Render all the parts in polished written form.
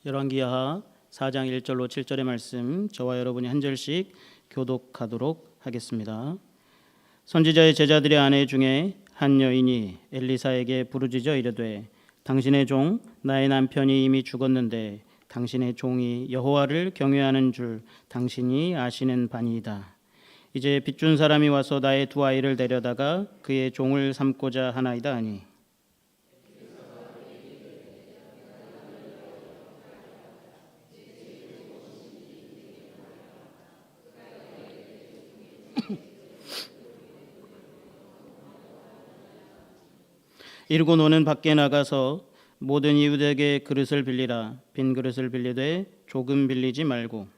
열왕기하 4장 1절로 7절의 말씀 저와 여러분이 한 절씩 교독하도록 하겠습니다. 선지자의 제자들의 아내 중에 한 여인이 엘리사에게 부르짖어 이르되 당신의 종 나의 남편이 이미 죽었는데 당신의 종이 여호와를 경외하는 줄 당신이 아시는 바니이다. 이제 빚준 사람이 와서 나의 두 아이를 데려다가 그의 종을 삼고자 하나이다 하니 이르고 너는 밖에 나가서 모든 이웃에게 그릇을 빌리라. 빈 그릇을 빌리되 조금 빌리지 말고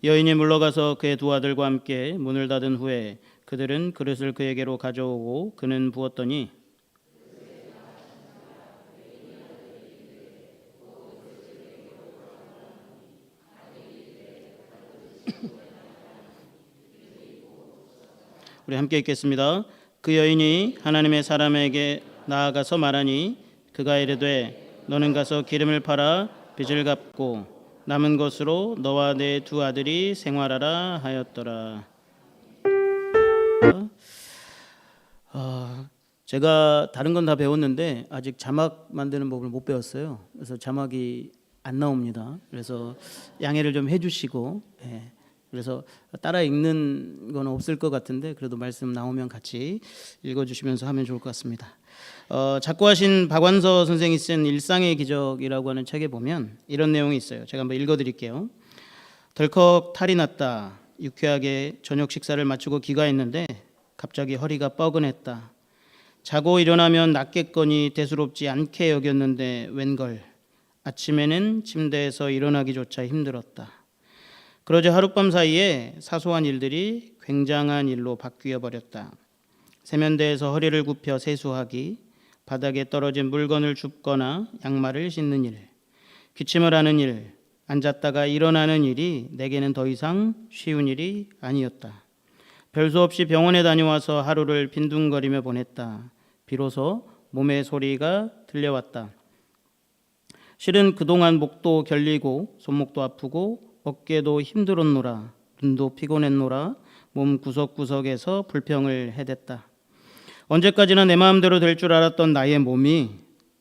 여인이 물러가서 그의 두 아들과 함께 문을 닫은 후에 그들은 그릇을 그에게로 가져오고 그는 부었더니 우리 함께 읽겠습니다. 그 여인이 하나님의 사람에게 나아가서 말하니 그가 이르되 너는 가서 기름을 팔아 빚을 갚고 남은 것으로 너와 내 두 아들이 생활하라 하였더라. 제가 다른 건 다 배웠는데 아직 자막 만드는 법을 못 배웠어요. 그래서 자막이 안 나옵니다. 그래서 양해를 좀 해주시고 그래서 따라 읽는 건 없을 것 같은데 그래도 말씀 나오면 같이 읽어주시면서 하면 좋을 것 같습니다. 작고하신 박완서 선생이 쓴 일상의 기적이라고 하는 책에 보면 이런 내용이 있어요. 제가 한번 읽어드릴게요. 덜컥 탈이 났다. 유쾌하게 저녁 식사를 마치고 귀가했는데 갑자기 허리가 뻐근했다. 자고 일어나면 낫겠거니 대수롭지 않게 여겼는데 웬걸 아침에는 침대에서 일어나기조차 힘들었다. 그러자 하룻밤 사이에 사소한 일들이 굉장한 일로 바뀌어 버렸다. 세면대에서 허리를 굽혀 세수하기, 바닥에 떨어진 물건을 줍거나 양말을 씻는 일, 기침을 하는 일, 앉았다가 일어나는 일이 내게는 더 이상 쉬운 일이 아니었다. 별수 없이 병원에 다녀와서 하루를 빈둥거리며 보냈다. 비로소 몸의 소리가 들려왔다. 실은 그동안 목도 결리고 손목도 아프고 어깨도 힘들었노라. 눈도 피곤했노라. 몸 구석구석에서 불평을 해댔다. 언제까지나 내 마음대로 될 줄 알았던 나의 몸이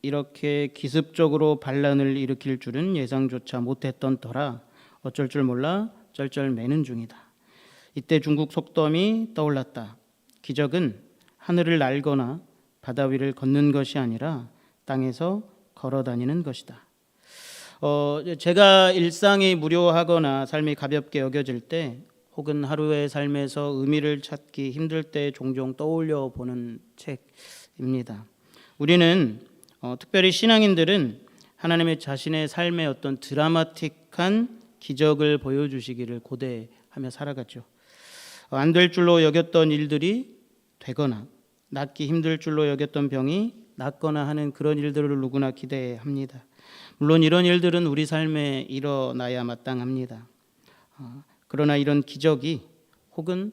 이렇게 기습적으로 반란을 일으킬 줄은 예상조차 못했던 터라 어쩔 줄 몰라 쩔쩔매는 중이다. 이때 중국 속담이 떠올랐다. 기적은 하늘을 날거나 바다 위를 걷는 것이 아니라 땅에서 걸어다니는 것이다. 제가 일상이 무료하거나 삶이 가볍게 여겨질 때 혹은 하루의 삶에서 의미를 찾기 힘들 때 종종 떠올려 보는 책입니다. 우리는 특별히 신앙인들은 하나님의 자신의 삶의 어떤 드라마틱한 기적을 보여주시기를 고대하며 살아갔죠. 안 될 줄로 여겼던 일들이 되거나 낫기 힘들 줄로 여겼던 병이 낫거나 하는 그런 일들을 누구나 기대합니다. 물론 이런 일들은 우리 삶에 일어나야 마땅합니다. 그러나 이런 기적이 혹은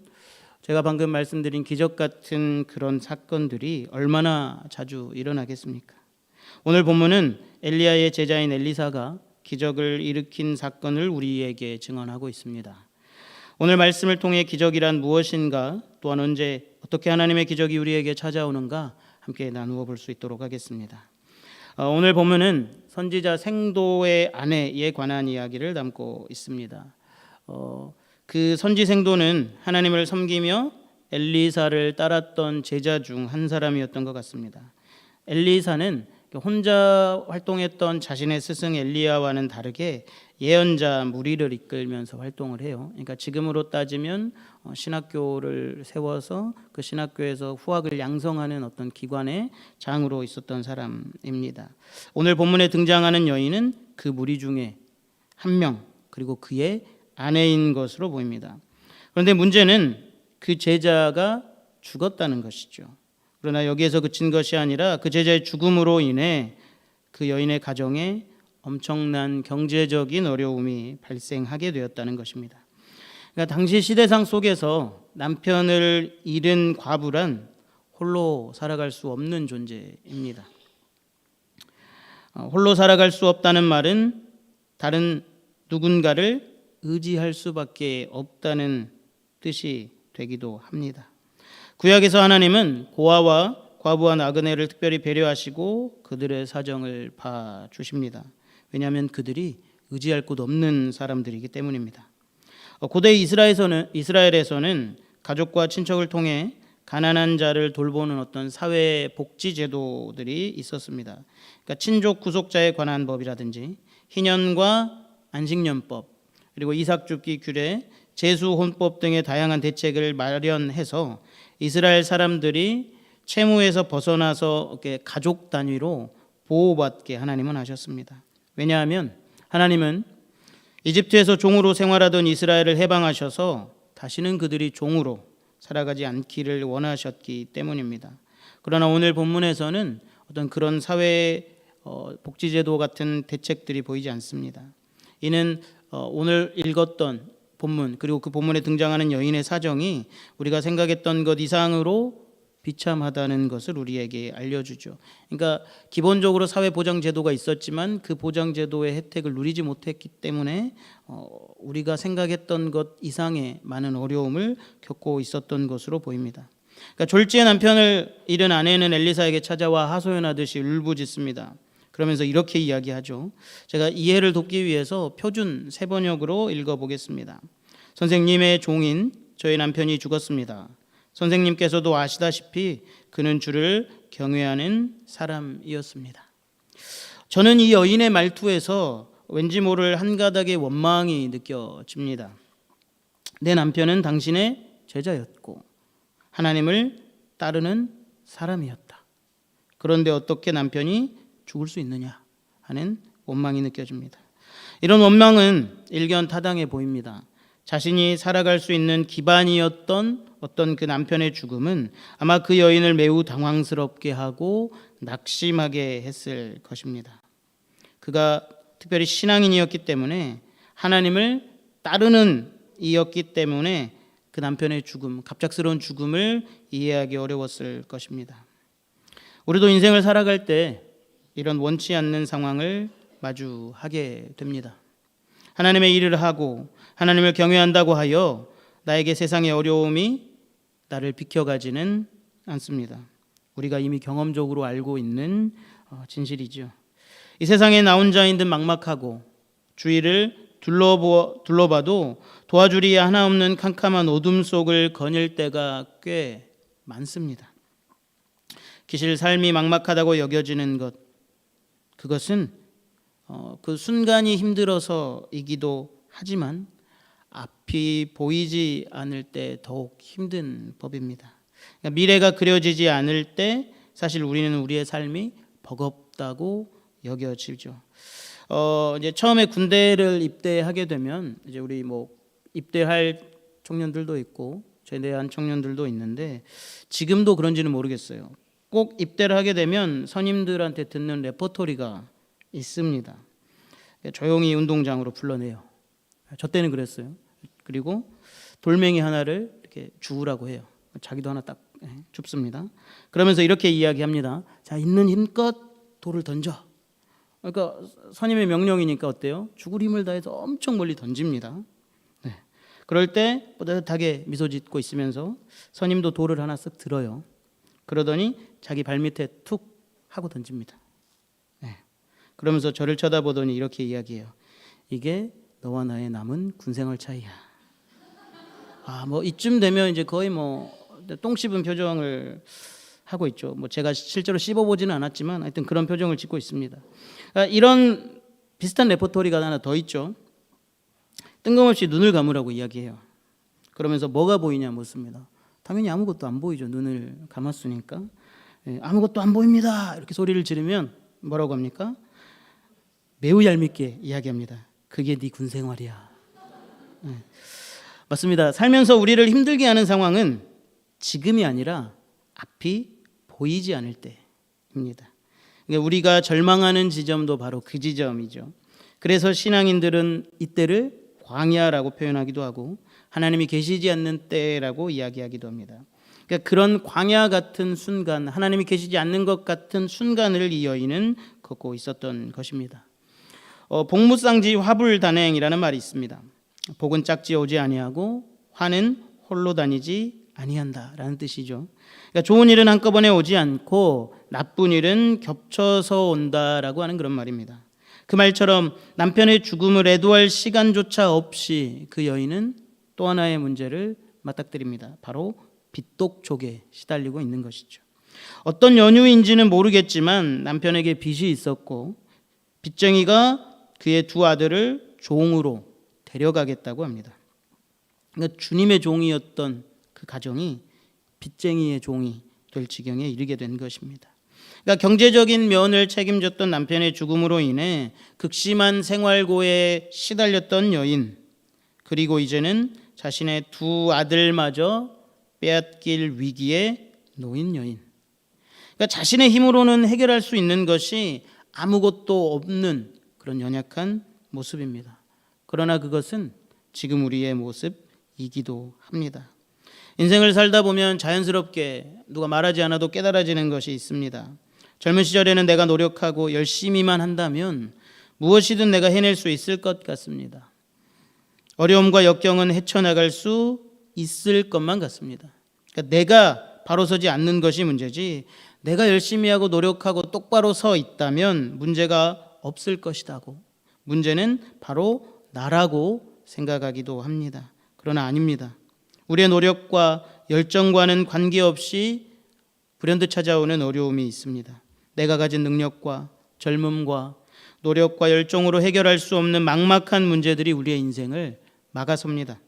제가 방금 말씀드린 기적 같은 그런 사건들이 얼마나 자주 일어나겠습니까? 오늘 본문은 엘리야의 제자인 엘리사가 기적을 일으킨 사건을 우리에게 증언하고 있습니다. 오늘 말씀을 통해 기적이란 무엇인가, 또한 언제 어떻게 하나님의 기적이 우리에게 찾아오는가 함께 나누어 볼 수 있도록 하겠습니다. 오늘 본문은 선지자 생도의 아내에 관한 이야기를 담고 있습니다. 그 선지 생도는 하나님을 섬기며 엘리사를 따랐던 제자 중 한 사람이었던 것 같습니다. 엘리사는 혼자 활동했던 자신의 스승 엘리야와는 다르게 예언자 무리를 이끌면서 활동을 해요. 그러니까 지금으로 따지면 신학교를 세워서 그 신학교에서 후학을 양성하는 어떤 기관의 장으로 있었던 사람입니다. 오늘 본문에 등장하는 여인은 그 무리 중에 한 명, 그리고 그의 아내인 것으로 보입니다. 그런데 문제는 그 제자가 죽었다는 것이죠. 그러나 여기에서 그친 것이 아니라 그 제자의 죽음으로 인해 그 여인의 가정에 엄청난 경제적인 어려움이 발생하게 되었다는 것입니다. 그러니까 당시 시대상 속에서 남편을 잃은 과부란 홀로 살아갈 수 없는 존재입니다. 홀로 살아갈 수 없다는 말은 다른 누군가를 의지할 수밖에 없다는 뜻이 되기도 합니다. 구약에서 하나님은 고아와 과부와 나그네를 특별히 배려하시고 그들의 사정을 봐주십니다. 왜냐하면 그들이 의지할 곳 없는 사람들이기 때문입니다. 고대 이스라엘에서는 가족과 친척을 통해 가난한 자를 돌보는 어떤 사회 복지 제도들이 있었습니다. 그러니까 친족 구속자에 관한 법이라든지 희년과 안식년법, 그리고 이삭줍기 규례, 제수혼법 등의 다양한 대책을 마련해서 이스라엘 사람들이 채무에서 벗어나서 가족 단위로 보호받게 하나님은 하셨습니다. 왜냐하면 하나님은 이집트에서 종으로 생활하던 이스라엘을 해방하셔서 다시는 그들이 종으로 살아가지 않기를 원하셨기 때문입니다. 그러나 오늘 본문에서는 어떤 그런 사회 복지제도 같은 대책들이 보이지 않습니다. 이는 오늘 읽었던 본문, 그리고 그 본문에 등장하는 여인의 사정이 우리가 생각했던 것 이상으로 비참하다는 것을 우리에게 알려주죠. 그러니까 기본적으로 사회보장제도가 있었지만 그 보장제도의 혜택을 누리지 못했기 때문에 우리가 생각했던 것 이상의 많은 어려움을 겪고 있었던 것으로 보입니다. 그러니까 졸지의 남편을 잃은 아내는 엘리사에게 찾아와 하소연하듯이 울부짖습니다. 그러면서 이렇게 이야기하죠. 제가 이해를 돕기 위해서 표준 세번역으로 읽어보겠습니다. 선생님의 종인 저의 남편이 죽었습니다. 선생님께서도 아시다시피 그는 주를 경외하는 사람이었습니다. 저는 이 여인의 말투에서 왠지 모를 한 가닥의 원망이 느껴집니다. 내 남편은 당신의 제자였고 하나님을 따르는 사람이었다. 그런데 어떻게 남편이 죽을 수 있느냐 하는 원망이 느껴집니다. 이런 원망은 일견타당해 보입니다. 자신이 살아갈 수 있는 기반이었던 어떤 그 남편의 죽음은 아마 그 여인을 매우 당황스럽게 하고 낙심하게 했을 것입니다. 그가 특별히 신앙인이었기 때문에 하나님을 따르는 이였기 때문에 그 남편의 죽음, 갑작스러운 죽음을 이해하기 어려웠을 것입니다. 우리도 인생을 살아갈 때 이런 원치 않는 상황을 마주하게 됩니다. 하나님의 일을 하고 하나님을 경외한다고 하여 나에게 세상의 어려움이 나를 비켜가지는 않습니다. 우리가 이미 경험적으로 알고 있는 진실이죠. 이 세상에 나 혼자인 듯 막막하고 주위를 둘러봐도 도와주리 하나 없는 캄캄한 어둠 속을 거닐 때가 꽤 많습니다. 기실 삶이 막막하다고 여겨지는 것, 그것은 그 순간이 힘들어서이기도 하지만 앞이 보이지 않을 때 더욱 힘든 법입니다. 그러니까 미래가 그려지지 않을 때 사실 우리는 우리의 삶이 버겁다고 여겨지죠. 이제 처음에 군대를 입대하게 되면 이제 우리 뭐 입대할 청년들도 있고 제대한 청년들도 있는데 지금도 그런지는 모르겠어요. 꼭 입대를 하게 되면 선임들한테 듣는 레퍼토리가 있습니다. 조용히 운동장으로 불러내요. 저 때는 그랬어요. 그리고 돌멩이 하나를 이렇게 주우라고 해요. 자기도 하나 딱 줍습니다. 그러면서 이렇게 이야기합니다. 자, 있는 힘껏 돌을 던져. 그러니까 선임의 명령이니까 어때요? 죽을 힘을 다해서 엄청 멀리 던집니다. 네. 그럴 때 뿌듯하게 미소 짓고 있으면서 선임도 돌을 하나 쓱 들어요. 그러더니 자기 발밑에 툭 하고 던집니다. 네. 그러면서 저를 쳐다보더니 이렇게 이야기해요. 이게 너와 나의 남은 군생활 차이야. 뭐 이쯤 되면 이제 거의 뭐 똥 씹은 표정을 하고 있죠. 뭐 제가 실제로 씹어보지는 않았지만 하여튼 그런 표정을 짓고 있습니다. 이런 비슷한 레퍼토리가 하나 더 있죠. 뜬금없이 눈을 감으라고 이야기해요. 그러면서 뭐가 보이냐 묻습니다. 당연히 아무것도 안 보이죠. 눈을 감았으니까. 아무것도 안 보입니다. 이렇게 소리를 지르면 뭐라고 합니까? 매우 얄밉게 이야기합니다. 그게 네 군생활이야. 맞습니다. 살면서 우리를 힘들게 하는 상황은 지금이 아니라 앞이 보이지 않을 때입니다. 그러니까 우리가 절망하는 지점도 바로 그 지점이죠. 그래서 신앙인들은 이때를 광야라고 표현하기도 하고 하나님이 계시지 않는 때라고 이야기하기도 합니다. 그러니까 그런 광야 같은 순간, 하나님이 계시지 않는 것 같은 순간을 이 여인은 걷고 있었던 것입니다. 복무쌍지 화불단행이라는 말이 있습니다. 복은 짝지 오지 아니하고 화는 홀로 다니지 아니한다라는 뜻이죠. 그러니까 좋은 일은 한꺼번에 오지 않고 나쁜 일은 겹쳐서 온다라고 하는 그런 말입니다. 그 말처럼 남편의 죽음을 애도할 시간조차 없이 그 여인은 또 하나의 문제를 맞닥뜨립니다. 바로 빚독촉에 시달리고 있는 것이죠. 어떤 연유인지는 모르겠지만 남편에게 빚이 있었고 빚쟁이가 그의 두 아들을 종으로 데려가겠다고 합니다. 그러니까 주님의 종이었던 그 가정이 빚쟁이의 종이 될 지경에 이르게 된 것입니다. 그러니까 경제적인 면을 책임졌던 남편의 죽음으로 인해 극심한 생활고에 시달렸던 여인, 그리고 이제는 자신의 두 아들마저 빼앗길 위기에 놓인 여인. 그러니까 자신의 힘으로는 해결할 수 있는 것이 아무것도 없는 그런 연약한 모습입니다. 그러나 그것은 지금 우리의 모습이기도 합니다. 인생을 살다 보면 자연스럽게 누가 말하지 않아도 깨달아지는 것이 있습니다. 젊은 시절에는 내가 노력하고 열심히만 한다면 무엇이든 내가 해낼 수 있을 것 같습니다. 어려움과 역경은 헤쳐나갈 수 있을 것만 같습니다. 그러니까 내가 바로 서지 않는 것이 문제지, 내가 열심히 하고 노력하고 똑바로 서 있다면 문제가 없을 것이라고, 문제는 바로 나라고 생각하기도 합니다. 그러나 아닙니다. 우리의 노력과 열정과는 관계없이 불현듯 찾아오는 어려움이 있습니다. 내가 가진 능력과 젊음과 노력과 열정으로 해결할 수 없는 막막한 문제들이 우리의 인생을 막아섭니다.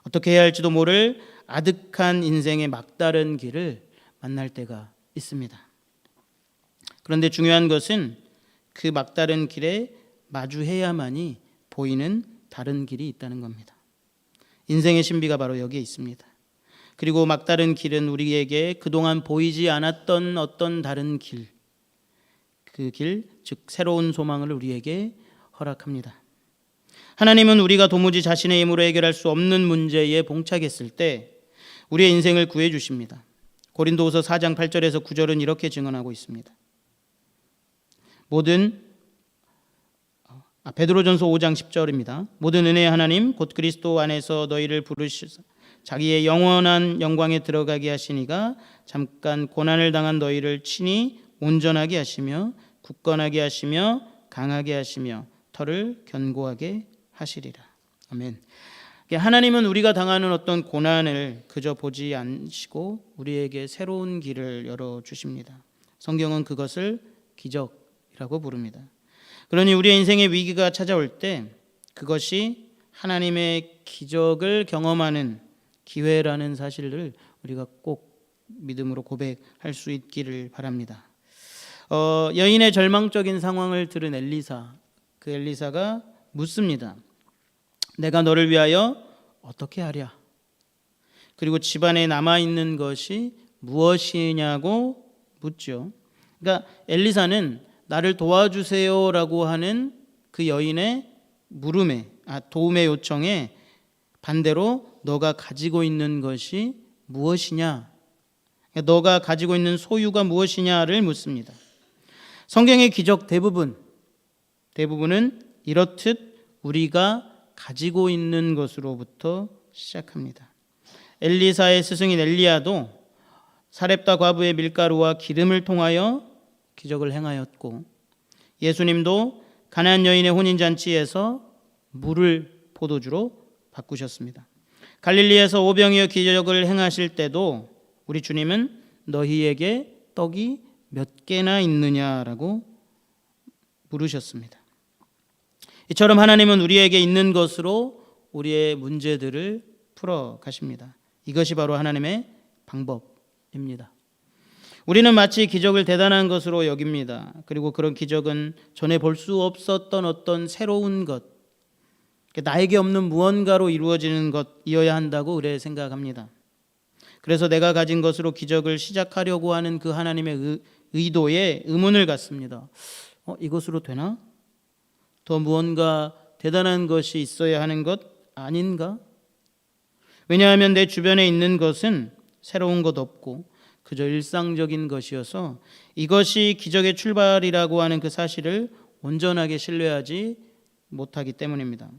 어떻게 해야 할지도 모를 아득한 인생의 막다른 길을 만날 때가 있습니다. 그런데 중요한 것은 그 막다른 길에 마주해야만이 보이는 다른 길이 있다는 겁니다. 인생의 신비가 바로 여기에 있습니다. 그리고 막다른 길은 우리에게 그동안 보이지 않았던 어떤 다른 길, 그 길, 즉 새로운 소망을 우리에게 허락합니다. 하나님은 우리가 도무지 자신의 힘으로 해결할 수 없는 문제에 봉착했을 때 우리의 인생을 구해 주십니다. 고린도후서 4장 8절에서 9절은 이렇게 증언하고 있습니다. 베드로전서 5장 10절입니다. 모든 은혜의 하나님 곧 그리스도 안에서 너희를 부르시사 자기의 영원한 영광에 들어가게 하시니가 잠깐 고난을 당한 너희를 친히 온전하게 하시며 굳건하게 하시며 강하게 하시며 털을 견고하게 하시리라. 아멘. 하나님은 우리가 당하는 어떤 고난을 그저 보지 않으시고 우리에게 새로운 길을 열어주십니다. 성경은 그것을 기적이라고 부릅니다. 그러니 우리의 인생의 위기가 찾아올 때 그것이 하나님의 기적을 경험하는 기회라는 사실을 우리가 꼭 믿음으로 고백할 수 있기를 바랍니다. 여인의 절망적인 상황을 들은 엘리사, 그 엘리사가 묻습니다. 내가 너를 위하여 어떻게 하랴? 그리고 집안에 남아있는 것이 무엇이냐고 묻죠. 그러니까 엘리사는 나를 도와주세요라고 하는 그 여인의 도움의 요청에 반대로 너가 가지고 있는 것이 무엇이냐, 너가 가지고 있는 소유가 무엇이냐를 묻습니다. 성경의 기적 대부분은 이렇듯 우리가 가지고 있는 것으로부터 시작합니다. 엘리사의 스승인 엘리야도 사렙다 과부의 밀가루와 기름을 통하여 기적을 행하였고, 예수님도 가나안 여인의 혼인잔치에서 물을 포도주로 바꾸셨습니다. 갈릴리에서 오병이어 기적을 행하실 때도 우리 주님은 너희에게 떡이 몇 개나 있느냐라고 물으셨습니다. 이처럼 하나님은 우리에게 있는 것으로 우리의 문제들을 풀어 가십니다. 이것이 바로 하나님의 방법입니다. 우리는 마치 기적을 대단한 것으로 여깁니다. 그리고 그런 기적은 전에 볼 수 없었던 어떤 새로운 것, 나에게 없는 무언가로 이루어지는 것이어야 한다고 그래 생각합니다. 그래서 내가 가진 것으로 기적을 시작하려고 하는 그 하나님의 의도에 의문을 갖습니다. 이것으로 되나? 더 무언가 대단한 것이 있어야 하는 것 아닌가? 왜냐하면 내 주변에 있는 것은 새로운 것 없고 그저 일상적인 것이어서 이것이 기적의 출발이라고 하는 그 사실을 온전하게 신뢰하지 못하기 때문입니다.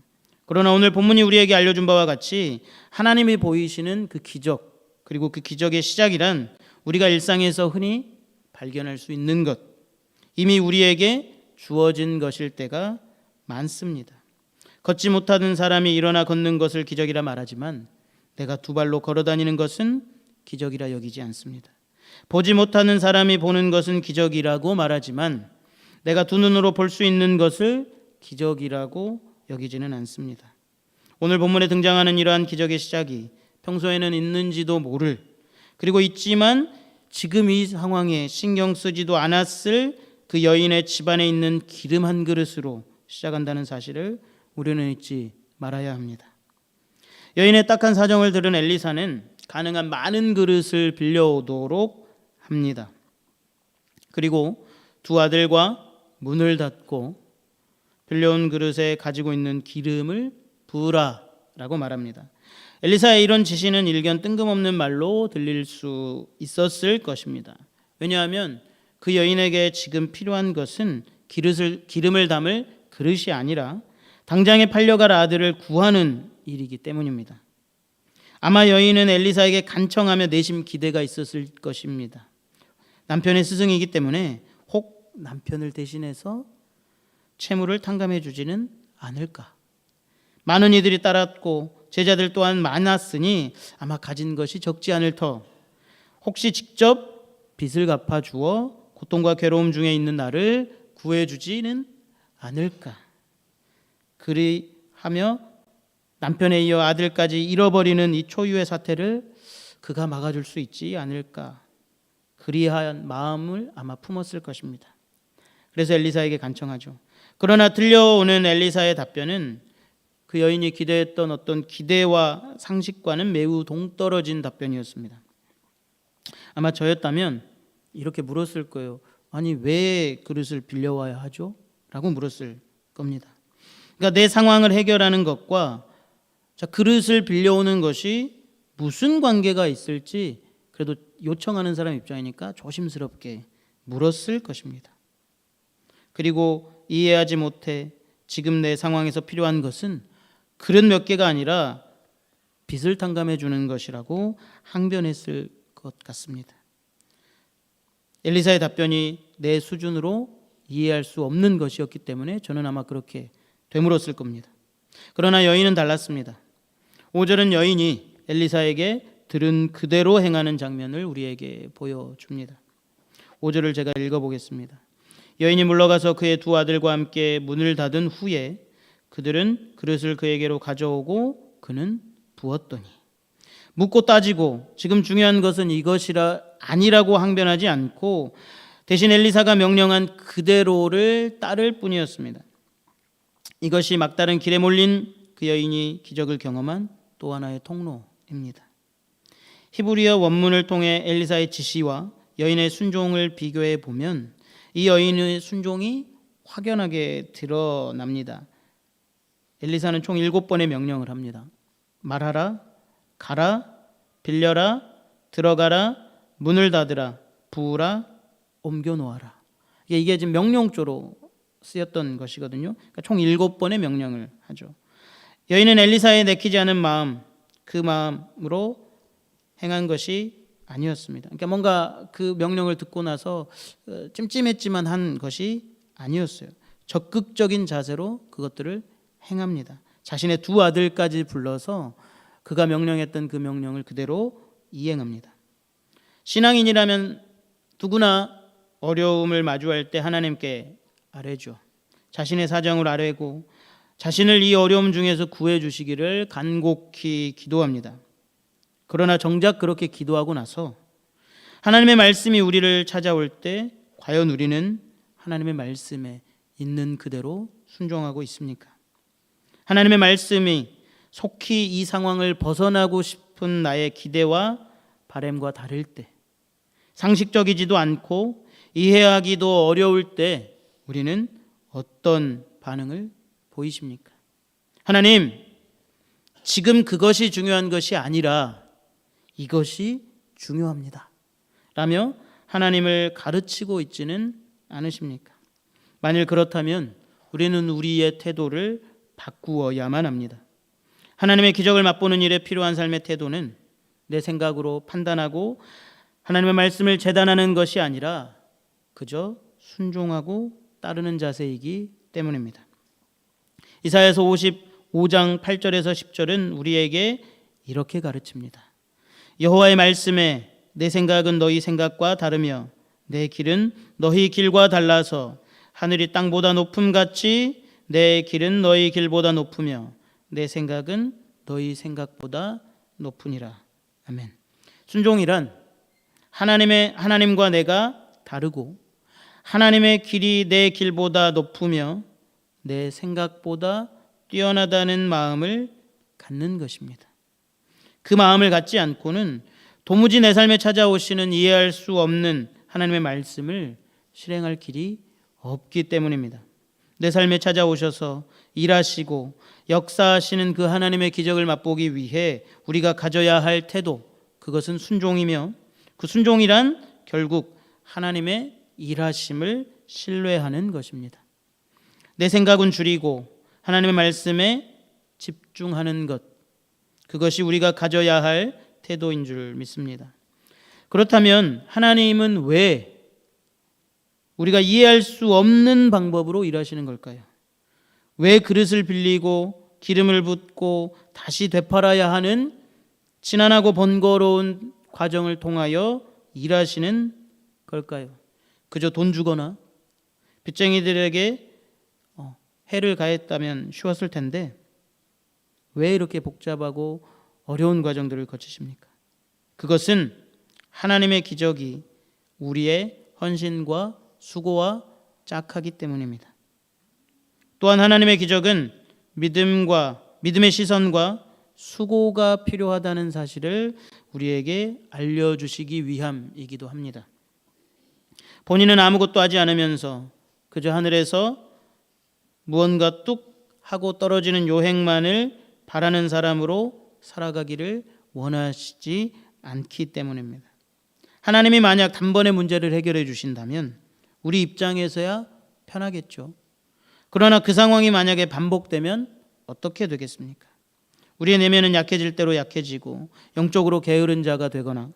그러나 오늘 본문이 우리에게 알려준 바와 같이 하나님이 보이시는 그 기적, 그리고 그 기적의 시작이란 우리가 일상에서 흔히 발견할 수 있는 것, 이미 우리에게 주어진 것일 때가 많습니다. 걷지 못하는 사람이 일어나 걷는 것을 기적이라 말하지만 내가 두 발로 걸어 다니는 것은 기적이라 여기지 않습니다. 보지 못하는 사람이 보는 것은 기적이라고 말하지만 내가 두 눈으로 볼 수 있는 것을 기적이라고 여기지는 않습니다. 오늘 본문에 등장하는 이러한 기적의 시작이 평소에는 있는지도 모를, 그리고 있지만 지금 이 상황에 신경 쓰지도 않았을 그 여인의 집안에 있는 기름 한 그릇으로 시작한다는 사실을 우리는 잊지 말아야 합니다. 여인의 딱한 사정을 들은 엘리사는 가능한 많은 그릇을 빌려오도록 합니다. 그리고 두 아들과 문을 닫고 빌려온 그릇에 가지고 있는 기름을 부으라라고 말합니다. 엘리사의 이런 지시는 일견 뜬금없는 말로 들릴 수 있었을 것입니다. 왜냐하면 그 여인에게 지금 필요한 것은 기름을 담을 그릇이 아니라 당장에 팔려갈 아들을 구하는 일이기 때문입니다. 아마 여인은 엘리사에게 간청하며 내심 기대가 있었을 것입니다. 남편의 스승이기 때문에 혹 남편을 대신해서 채무를 탕감해 주지는 않을까. 많은 이들이 따랐고 제자들 또한 많았으니 아마 가진 것이 적지 않을 터 혹시 직접 빚을 갚아 주어 고통과 괴로움 중에 있는 나를 구해 주지는 않을까. 그리하며 남편에 이어 아들까지 잃어버리는 이 초유의 사태를 그가 막아줄 수 있지 않을까. 그리한 마음을 아마 품었을 것입니다. 그래서 엘리사에게 간청하죠. 그러나 들려오는 엘리사의 답변은 그 여인이 기대했던 어떤 기대와 상식과는 매우 동떨어진 답변이었습니다. 아마 저였다면 이렇게 물었을 거예요. 아니 왜 그릇을 빌려와야 하죠? 라고 물었을 겁니다. 그러니까 내 상황을 해결하는 것과 그릇을 빌려오는 것이 무슨 관계가 있을지 그래도 요청하는 사람 입장이니까 조심스럽게 물었을 것입니다. 그리고 이해하지 못해 지금 내 상황에서 필요한 것은 그릇 몇 개가 아니라 빚을 탕감해 주는 것이라고 항변했을 것 같습니다. 엘리사의 답변이 내 수준으로 이해할 수 없는 것이었기 때문에 저는 아마 그렇게 되물었을 겁니다. 그러나 여인은 달랐습니다. 5절은 여인이 엘리사에게 들은 그대로 행하는 장면을 우리에게 보여줍니다. 5절을 제가 읽어보겠습니다. 여인이 물러가서 그의 두 아들과 함께 문을 닫은 후에 그들은 그릇을 그에게로 가져오고 그는 부었더니, 묻고 따지고 지금 중요한 것은 이것이라 아니라고 항변하지 않고 대신 엘리사가 명령한 그대로를 따를 뿐이었습니다. 이것이 막다른 길에 몰린 그 여인이 기적을 경험한 또 하나의 통로입니다. 히브리어 원문을 통해 엘리사의 지시와 여인의 순종을 비교해 보면 이 여인의 순종이 확연하게 드러납니다. 엘리사는 총 7번의 명령을 합니다. 말하라, 가라, 빌려라, 들어가라, 문을 닫으라, 부으라, 옮겨놓아라. 이게 지금 명령조로 쓰였던 것이거든요. 그러니까 총 7번의 명령을 하죠. 여인은 엘리사의 내키지 않은 마음, 그 마음으로 행한 것이 아니었습니다. 그러니까 뭔가 그 명령을 듣고 나서 찜찜했지만 한 것이 아니었어요. 적극적인 자세로 그것들을 행합니다. 자신의 두 아들까지 불러서 그가 명령했던 그 명령을 그대로 이행합니다. 신앙인이라면 누구나 어려움을 마주할 때 하나님께 아뢰죠. 자신의 사정을 아뢰고 자신을 이 어려움 중에서 구해 주시기를 간곡히 기도합니다. 그러나 정작 그렇게 기도하고 나서 하나님의 말씀이 우리를 찾아올 때 과연 우리는 하나님의 말씀에 있는 그대로 순종하고 있습니까? 하나님의 말씀이 속히 이 상황을 벗어나고 싶은 나의 기대와 바람과 다를 때, 상식적이지도 않고 이해하기도 어려울 때 우리는 어떤 반응을 보이십니까? 하나님, 지금 그것이 중요한 것이 아니라 이것이 중요합니다 라며 하나님을 가르치고 있지는 않으십니까? 만일 그렇다면 우리는 우리의 태도를 바꾸어야만 합니다. 하나님의 기적을 맛보는 일에 필요한 삶의 태도는 내 생각으로 판단하고 하나님의 말씀을 재단하는 것이 아니라 그저 순종하고 따르는 자세이기 때문입니다. 이사야서 55장 8절에서 10절은 우리에게 이렇게 가르칩니다. 여호와의 말씀에 내 생각은 너희 생각과 다르며 내 길은 너희 길과 달라서 하늘이 땅보다 높음같이 내 길은 너희 길보다 높으며 내 생각은 너희 생각보다 높으니라. 아멘. 순종이란 하나님과 내가 다르고 하나님의 길이 내 길보다 높으며 내 생각보다 뛰어나다는 마음을 갖는 것입니다. 그 마음을 갖지 않고는 도무지 내 삶에 찾아오시는 이해할 수 없는 하나님의 말씀을 실행할 길이 없기 때문입니다. 내 삶에 찾아오셔서 일하시고 역사하시는 그 하나님의 기적을 맛보기 위해 우리가 가져야 할 태도, 그것은 순종이며 그 순종이란 결국 하나님의 일하심을 신뢰하는 것입니다. 내 생각은 줄이고 하나님의 말씀에 집중하는 것, 그것이 우리가 가져야 할 태도인 줄 믿습니다. 그렇다면 하나님은 왜 우리가 이해할 수 없는 방법으로 일하시는 걸까요? 왜 그릇을 빌리고 기름을 붓고 다시 되팔아야 하는 지난하고 번거로운 과정을 통하여 일하시는 걸까요? 그저 돈 주거나 빚쟁이들에게 해를 가했다면 쉬웠을 텐데 왜 이렇게 복잡하고 어려운 과정들을 거치십니까? 그것은 하나님의 기적이 우리의 헌신과 수고와 짝하기 때문입니다. 또한 하나님의 기적은 믿음의 시선과 수고가 필요하다는 사실을 우리에게 알려주시기 위함이기도 합니다. 본인은 아무것도 하지 않으면서 그저 하늘에서 무언가 뚝 하고 떨어지는 요행만을 바라는 사람으로 살아가기를 원하시지 않기 때문입니다. 하나님이 만약 단번에 문제를 해결해 주신다면 우리 입장에서야 편하겠죠. 그러나 그 상황이 만약에 반복되면 어떻게 되겠습니까? 우리의 내면은 약해질 대로 약해지고 영적으로 게으른 자가 되거나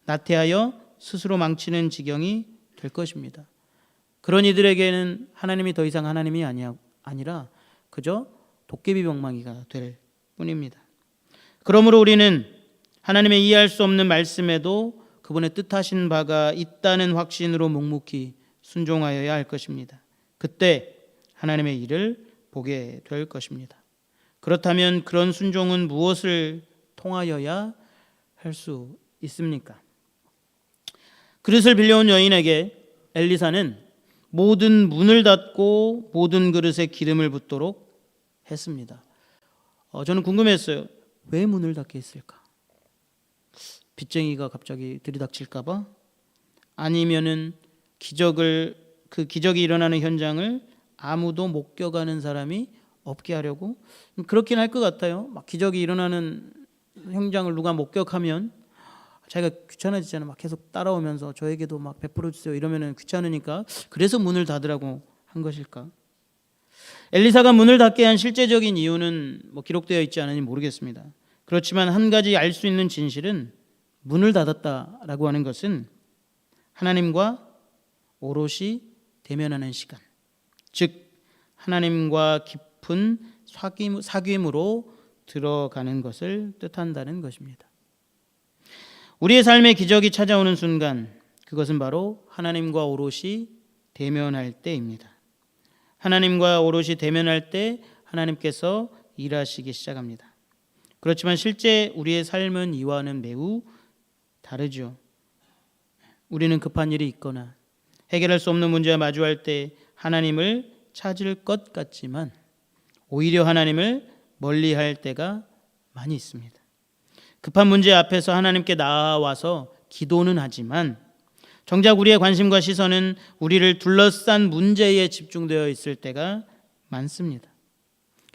나태하여 스스로 망치는 지경이 될 것입니다. 그런 이들에게는 하나님이 더 이상 하나님이 아니라 그저 도깨비 방망이가 될 뿐입니다. 그러므로 우리는 하나님의 이해할 수 없는 말씀에도 그분의 뜻하신 바가 있다는 확신으로 묵묵히 순종하여야 할 것입니다. 그때 하나님의 일을 보게 될 것입니다. 그렇다면 그런 순종은 무엇을 통하여야 할 수 있습니까? 그릇을 빌려온 여인에게 엘리사는 모든 문을 닫고 모든 그릇에 기름을 붓도록 했습니다. 저는 궁금했어요. 왜 문을 닫게 했을까? 빚쟁이가 갑자기 들이닥칠까 봐? 아니면은 그 기적이 일어나는 현장을 아무도 목격하는 사람이 없게 하려고? 그렇긴 할 것 같아요. 막 기적이 일어나는 현장을 누가 목격하면 자기가 귀찮아지잖아요. 막 계속 따라오면서 저에게도 막 베풀어 주세요 이러면은 귀찮으니까 그래서 문을 닫으라고 한 것일까? 엘리사가 문을 닫게 한 실제적인 이유는 기록되어 있지 않으니 모르겠습니다. 그렇지만 한 가지 알 수 있는 진실은 문을 닫았다라고 하는 것은 하나님과 오롯이 대면하는 시간, 즉 하나님과 깊은 사귐으로 들어가는 것을 뜻한다는 것입니다. 우리의 삶에 기적이 찾아오는 순간 그것은 바로 하나님과 오롯이 대면할 때입니다. 하나님과 오롯이 대면할 때 하나님께서 일하시기 시작합니다. 그렇지만 실제 우리의 삶은 이와는 매우 다르죠. 우리는 급한 일이 있거나 해결할 수 없는 문제와 마주할 때 하나님을 찾을 것 같지만 오히려 하나님을 멀리할 때가 많이 있습니다. 급한 문제 앞에서 하나님께 나아와서 기도는 하지만 정작 우리의 관심과 시선은 우리를 둘러싼 문제에 집중되어 있을 때가 많습니다.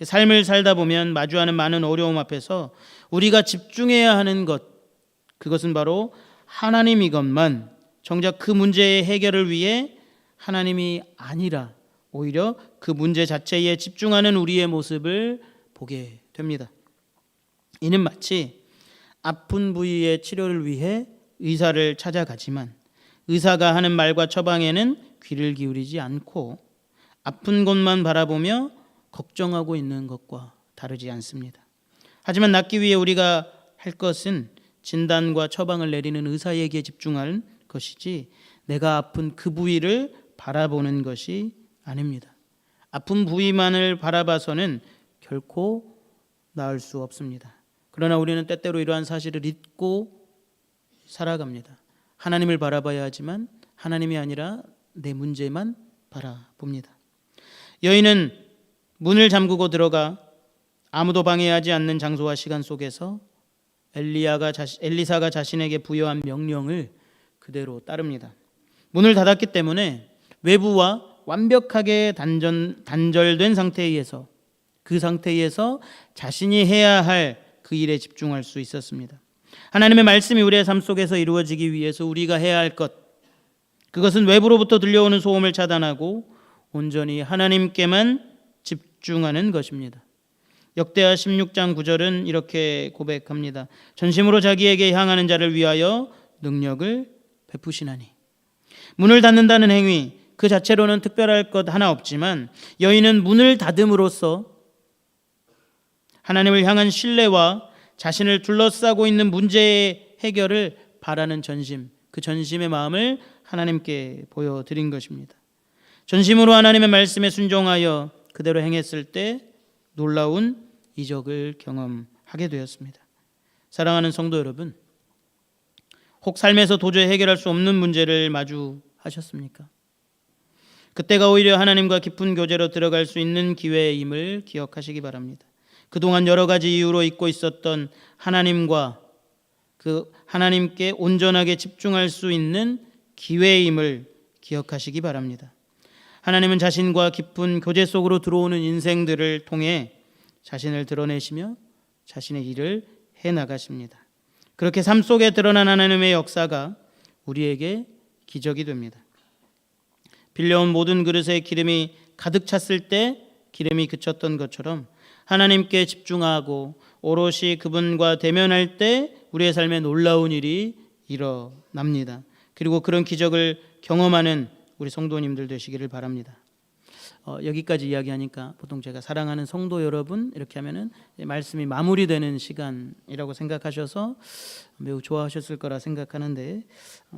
삶을 살다 보면 마주하는 많은 어려움 앞에서 우리가 집중해야 하는 것, 그것은 바로 하나님이건만 정작 그 문제의 해결을 위해 하나님이 아니라 오히려 그 문제 자체에 집중하는 우리의 모습을 보게 됩니다. 이는 마치 아픈 부위의 치료를 위해 의사를 찾아가지만 의사가 하는 말과 처방에는 귀를 기울이지 않고 아픈 곳만 바라보며 걱정하고 있는 것과 다르지 않습니다. 하지만 낫기 위해 우리가 할 것은 진단과 처방을 내리는 의사에게 집중하는 것이지 내가 아픈 그 부위를 바라보는 것이 아닙니다. 아픈 부위만을 바라봐서는 결코 나을 수 없습니다. 그러나 우리는 때때로 이러한 사실을 잊고 살아갑니다. 하나님을 바라봐야 하지만 하나님이 아니라 내 문제만 바라봅니다. 여인은 문을 잠그고 들어가 아무도 방해하지 않는 장소와 시간 속에서 엘리사가 자신에게 부여한 명령을 그대로 따릅니다. 문을 닫았기 때문에 외부와 완벽하게 단절된 상태에서 그 상태에서 자신이 해야 할 그 일에 집중할 수 있었습니다. 하나님의 말씀이 우리의 삶 속에서 이루어지기 위해서 우리가 해야 할 것, 그것은 외부로부터 들려오는 소음을 차단하고 온전히 하나님께만 집중하는 것입니다. 역대하 16장 9절은 이렇게 고백합니다. 전심으로 자기에게 향하는 자를 위하여 능력을 베푸시나니. 문을 닫는다는 행위 그 자체로는 특별할 것 하나 없지만 여인은 문을 닫음으로써 하나님을 향한 신뢰와 자신을 둘러싸고 있는 문제의 해결을 바라는 전심, 그 전심의 마음을 하나님께 보여드린 것입니다. 전심으로 하나님의 말씀에 순종하여 그대로 행했을 때 놀라운 이적을 경험하게 되었습니다. 사랑하는 성도 여러분, 혹 삶에서 도저히 해결할 수 없는 문제를 마주하셨습니까? 그때가 오히려 하나님과 깊은 교제로 들어갈 수 있는 기회임을 기억하시기 바랍니다. 그동안 여러 가지 이유로 잊고 있었던 하나님과 그 하나님께 온전하게 집중할 수 있는 기회임을 기억하시기 바랍니다. 하나님은 자신과 깊은 교제 속으로 들어오는 인생들을 통해 자신을 드러내시며 자신의 일을 해나가십니다. 그렇게 삶 속에 드러난 하나님의 역사가 우리에게 기적이 됩니다. 빌려온 모든 그릇에 기름이 가득 찼을 때 기름이 그쳤던 것처럼 하나님께 집중하고 오롯이 그분과 대면할 때 우리의 삶에 놀라운 일이 일어납니다. 그리고 그런 기적을 경험하는 우리 성도님들 되시기를 바랍니다. 여기까지 이야기하니까 보통 제가 사랑하는 성도 여러분 이렇게 하면은 말씀이 마무리되는 시간이라고 생각하셔서 매우 좋아하셨을 거라 생각하는데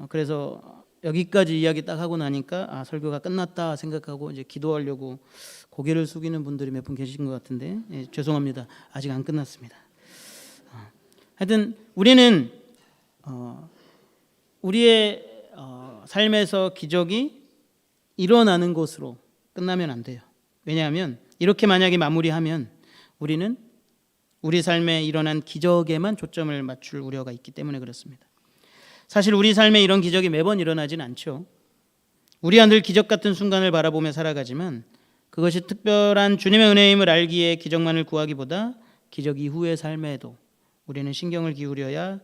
그래서 여기까지 이야기 딱 하고 나니까 설교가 끝났다 생각하고 이제 기도하려고 고개를 숙이는 분들이 몇 분 계신 것 같은데 죄송합니다. 아직 안 끝났습니다. 하여튼 우리는 우리의 삶에서 기적이 일어나는 것으로 끝나면 안 돼요. 왜냐하면 이렇게 만약에 마무리하면 우리는 우리 삶에 일어난 기적에만 초점을 맞출 우려가 있기 때문에 그렇습니다. 사실 우리 삶에 이런 기적이 매번 일어나진 않죠. 우리가 늘 기적 같은 순간을 바라보며 살아가지만 그것이 특별한 주님의 은혜임을 알기에 기적만을 구하기보다 기적 이후의 삶에도 우리는 신경을 기울여야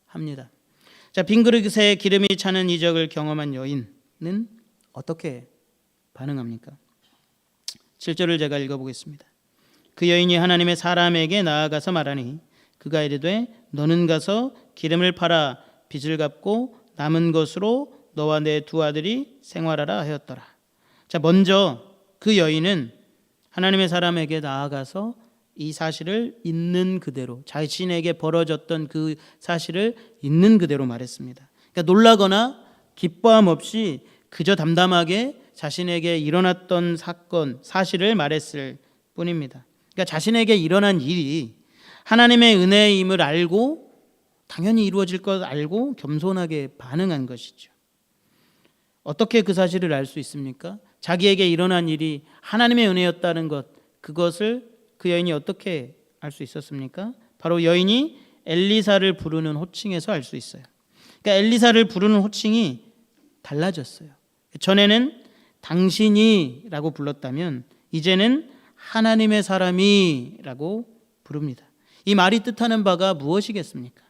합니다. 자, 빈 그릇에 기름이 차는 이적을 경험한 여인은 어떻게 반응합니까? 7절을 제가 읽어보겠습니다. 그 여인이 하나님의 사람에게 나아가서 말하니 그가 이르되 너는 가서 기름을 팔아 빚을 갚고 남은 것으로 너와 내 두 아들이 생활하라 하였더라. 자, 먼저 그 여인은 하나님의 사람에게 나아가서 이 사실을 있는 그대로 자신에게 벌어졌던 그 사실을 있는 그대로 말했습니다. 그러니까 놀라거나 기뻐함 없이 그저 담담하게 자신에게 일어났던 사건, 사실을 말했을 뿐입니다. 그러니까 자신에게 일어난 일이 하나님의 은혜임을 알고 당연히 이루어질 것 알고 겸손하게 반응한 것이죠. 어떻게 그 사실을 알 수 있습니까? 자기에게 일어난 일이 하나님의 은혜였다는 것, 그것을 그 여인이 어떻게 알 수 있었습니까? 바로 여인이 엘리사를 부르는 호칭에서 알 수 있어요. 그러니까 엘리사를 부르는 호칭이 달라졌어요. 전에는 당신이라고 불렀다면 이제는 하나님의 사람이라고 부릅니다. 이 말이 뜻하는 바가 무엇이겠습니까?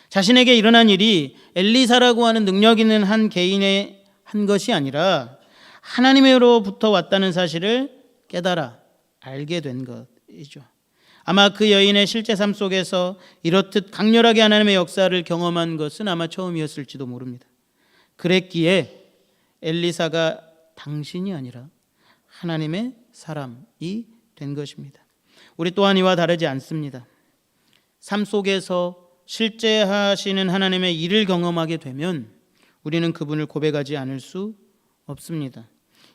자신에게 일어난 일이 엘리사라고 하는 능력 있는 한 개인의 한 것이 아니라 하나님으로부터 왔다는 사실을 깨달아 알게 된 것이죠. 아마 그 여인의 실제 삶 속에서 이렇듯 강렬하게 하나님의 역사를 경험한 것은 아마 처음이었을지도 모릅니다. 그랬기에 엘리사가 당신이 아니라 하나님의 사람이 된 것입니다. 우리 또한 이와 다르지 않습니다. 삶 속에서 실제 하시는 하나님의 일을 경험하게 되면 우리는 그분을 고백하지 않을 수 없습니다.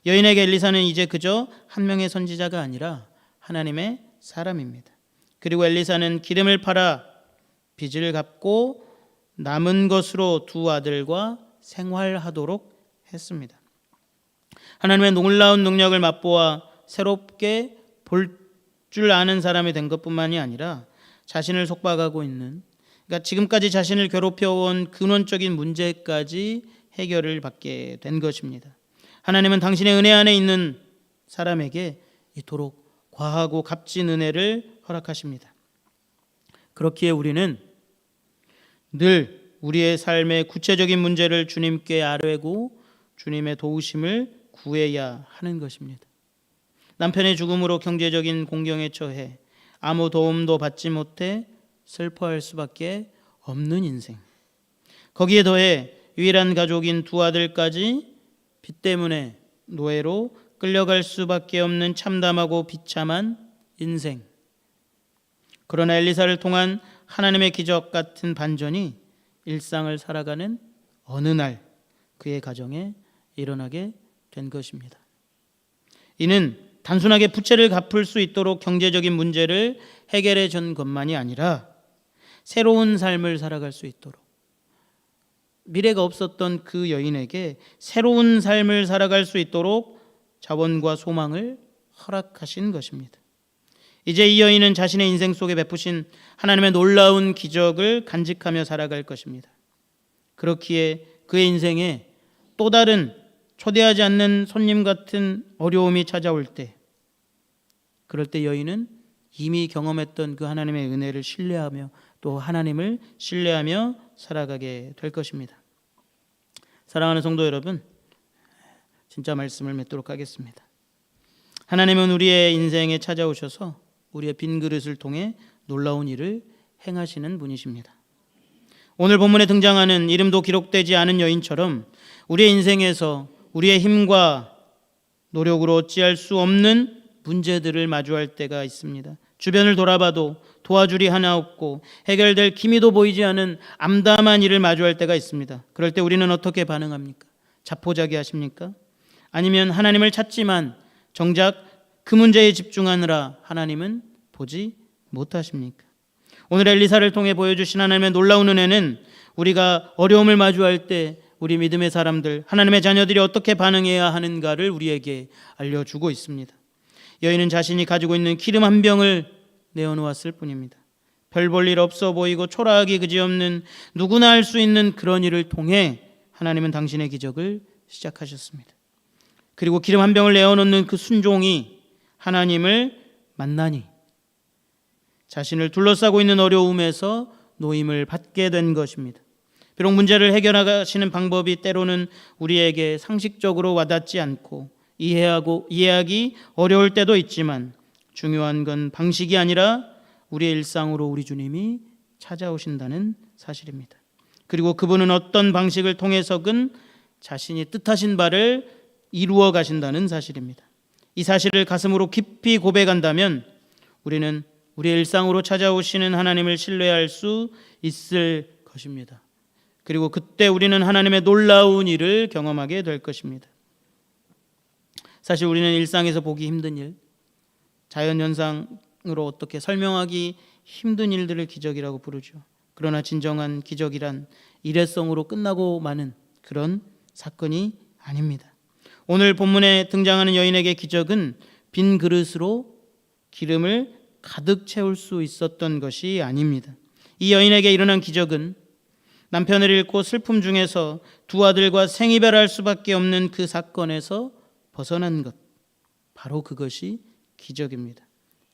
여인에게 엘리사는 이제 그저 한 명의 선지자가 아니라 하나님의 사람입니다. 그리고 엘리사는 기름을 팔아 빚을 갚고 남은 것으로 두 아들과 생활하도록 했습니다. 하나님의 놀라운 능력을 맛보아 새롭게 볼 줄 아는 사람이 된 것뿐만이 아니라 자신을 속박하고 있는, 그러니까 지금까지 자신을 괴롭혀온 근원적인 문제까지 해결을 받게 된 것입니다. 하나님은 당신의 은혜 안에 있는 사람에게 이토록 과하고 값진 은혜를 허락하십니다. 그렇기에 우리는 늘 우리의 삶의 구체적인 문제를 주님께 아뢰고 주님의 도우심을 구해야 하는 것입니다. 남편의 죽음으로 경제적인 공경에 처해 아무 도움도 받지 못해 슬퍼할 수밖에 없는 인생, 거기에 더해 유일한 가족인 두 아들까지 빚 때문에 노예로 끌려갈 수밖에 없는 참담하고 비참한 인생. 그러나 엘리사를 통한 하나님의 기적 같은 반전이 일상을 살아가는 어느 날 그의 가정에 일어나게 된 것입니다. 이는 단순하게 부채를 갚을 수 있도록 경제적인 문제를 해결해 준 것만이 아니라 새로운 삶을 살아갈 수 있도록, 미래가 없었던 그 여인에게 새로운 삶을 살아갈 수 있도록 자원과 소망을 허락하신 것입니다. 이제 이 여인은 자신의 인생 속에 베푸신 하나님의 놀라운 기적을 간직하며 살아갈 것입니다. 그렇기에 그의 인생에 또 다른 초대하지 않는 손님 같은 어려움이 찾아올 때, 그럴 때 여인은 이미 경험했던 그 하나님의 은혜를 신뢰하며 또 하나님을 신뢰하며 살아가게 될 것입니다. 사랑하는 성도 여러분, 진짜 말씀을 맺도록 하겠습니다. 하나님은 우리의 인생에 찾아오셔서 우리의 빈 그릇을 통해 놀라운 일을 행하시는 분이십니다. 오늘 본문에 등장하는 이름도 기록되지 않은 여인처럼 우리의 인생에서 우리의 힘과 노력으로 어찌할 수 없는 문제들을 마주할 때가 있습니다. 주변을 돌아봐도 도와줄이 하나 없고 해결될 기미도 보이지 않은 암담한 일을 마주할 때가 있습니다. 그럴 때 우리는 어떻게 반응합니까? 자포자기하십니까? 아니면 하나님을 찾지만 정작 그 문제에 집중하느라 하나님은 보지 못하십니까? 오늘 엘리사를 통해 보여주신 하나님의 놀라운 은혜는 우리가 어려움을 마주할 때 우리 믿음의 사람들, 하나님의 자녀들이 어떻게 반응해야 하는가를 우리에게 알려주고 있습니다. 여인은 자신이 가지고 있는 기름 한 병을 내어놓았을 뿐입니다. 별 볼 일 없어 보이고 초라하기 그지없는 누구나 할 수 있는 그런 일을 통해 하나님은 당신의 기적을 시작하셨습니다. 그리고 기름 한 병을 내어놓는 그 순종이 하나님을 만나니 자신을 둘러싸고 있는 어려움에서 노임을 받게 된 것입니다. 비록 문제를 해결하시는 방법이 때로는 우리에게 상식적으로 와닿지 않고 이해하기 어려울 때도 있지만 중요한 건 방식이 아니라 우리의 일상으로 우리 주님이 찾아오신다는 사실입니다. 그리고 그분은 어떤 방식을 통해서든 자신이 뜻하신 바를 이루어 가신다는 사실입니다. 이 사실을 가슴으로 깊이 고백한다면 우리는 우리의 일상으로 찾아오시는 하나님을 신뢰할 수 있을 것입니다. 그리고 그때 우리는 하나님의 놀라운 일을 경험하게 될 것입니다. 사실 우리는 일상에서 보기 힘든 일, 자연현상으로 어떻게 설명하기 힘든 일들을 기적이라고 부르죠. 그러나 진정한 기적이란 일회성으로 끝나고 마는 그런 사건이 아닙니다. 오늘 본문에 등장하는 여인에게 기적은 빈 그릇으로 기름을 가득 채울 수 있었던 것이 아닙니다. 이 여인에게 일어난 기적은 남편을 잃고 슬픔 중에서 두 아들과 생이별할 수밖에 없는 그 사건에서 벗어난 것, 바로 그것이 기적입니다.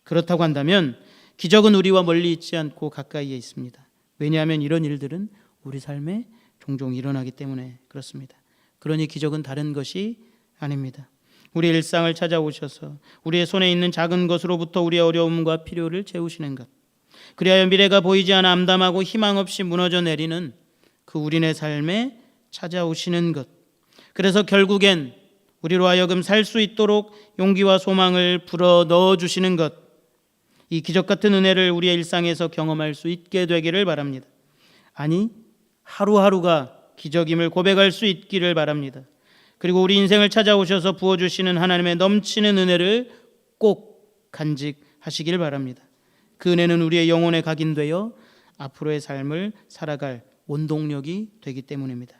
그렇다고 한다면 기적은 우리와 멀리 있지 않고 가까이에 있습니다. 왜냐하면 이런 일들은 우리 삶에 종종 일어나기 때문에 그렇습니다. 그러니 기적은 다른 것이 아닙니다. 우리의 일상을 찾아오셔서 우리의 손에 있는 작은 것으로부터 우리의 어려움과 필요를 채우시는 것, 그리하여 미래가 보이지 않아 암담하고 희망 없이 무너져 내리는 그 우리네 삶에 찾아오시는 것, 그래서 결국엔 우리로 하여금 살 수 있도록 용기와 소망을 불어 넣어주시는 것, 이 기적 같은 은혜를 우리의 일상에서 경험할 수 있게 되기를 바랍니다. 아니, 하루하루가 기적임을 고백할 수 있기를 바랍니다. 그리고 우리 인생을 찾아오셔서 부어주시는 하나님의 넘치는 은혜를 꼭 간직하시길 바랍니다. 그 은혜는 우리의 영혼에 각인되어 앞으로의 삶을 살아갈 원동력이 되기 때문입니다.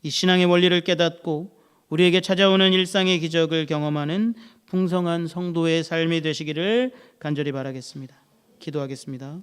이 신앙의 원리를 깨닫고 우리에게 찾아오는 일상의 기적을 경험하는 풍성한 성도의 삶이 되시기를 간절히 바라겠습니다. 기도하겠습니다.